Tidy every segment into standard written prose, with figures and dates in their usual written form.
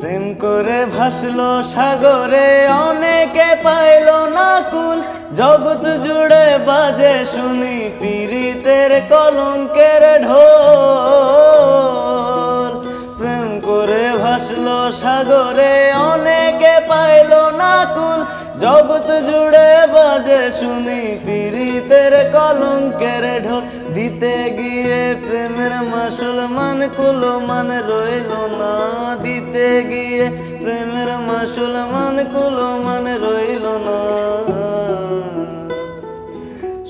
প্রেম করে ভাসলো সাগরে, অনেকে পাইল না কুল। জগৎ জুড়ে বাজে শুনি পীড়িতের কলঙ্কের ঢোল। প্রেম করে ভাসলো সাগরে, অনেকে পাইল না কুল। জগৎ জুড়ে বাজে শুনি পীড়িতের কলঙ্কের ঢোল। দিতে গিয়ে প্রেমের মাসুল মান কুলো মান রইল না। দিতে গিয়ে প্রেমের মাসুল মান কুলো মান রইল না।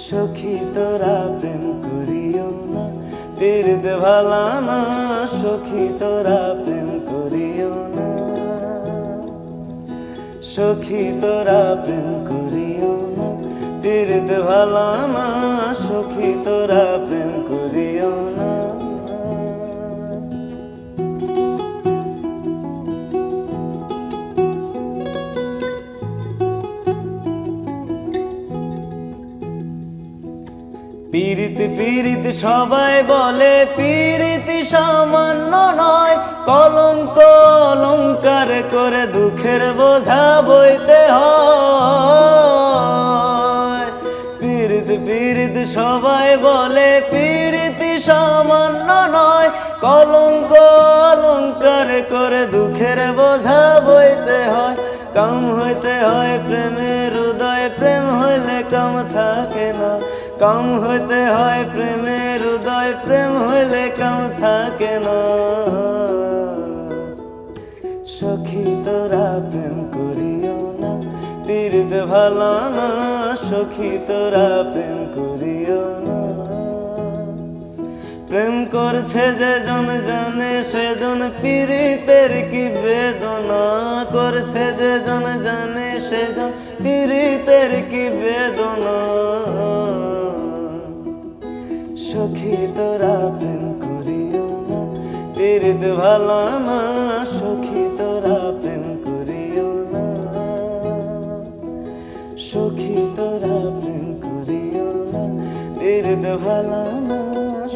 সখী তোরা প্রেম করিও না, পীড়িত ভালা না। সখী তোরা প্রেম করিও না, সখী তোরা প্রেম করিও না, পীড়িত ভালা না। সখী তোরা প্রেম করিও না। পীড়িত পীড়িত সবাই বলে, পীড়িতি সামান্য নয়। কলঙ্ক অলঙ্কার করে দুঃখের বোঝা বইতে হয়। পীড়িত পীড়িত সবাই বলে, পীড়িতি সামান্য নয়। কলঙ্ক অলঙ্কার করে দুঃখের বোঝা বইতে হয়। কাম হইতে হয় প্রেমের হৃদয়, প্রেম হইলে কাম থাকে না। কাম হইতে হয় প্রেমের হৃদয়, প্রেম হইলে কাম থাকে না। সখী তোরা প্রেম করিও না, পীড়িত ভালা না। সখী তোরা প্রেম করিও না। প্রেম করছে যে জন জানে, সেজন পীড়িতের কি বেদনা করছে। যে জন জানে, সেজন পীড়িতের কি বেদনা। সখী তোরা প্রেম করিও না, পীড়িত ভালা না। সখী তোরা প্রেম করিও না, সখী তোরা প্রেম করিও না, পীড়িত ভালা না।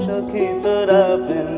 সখী তোরা প্রেম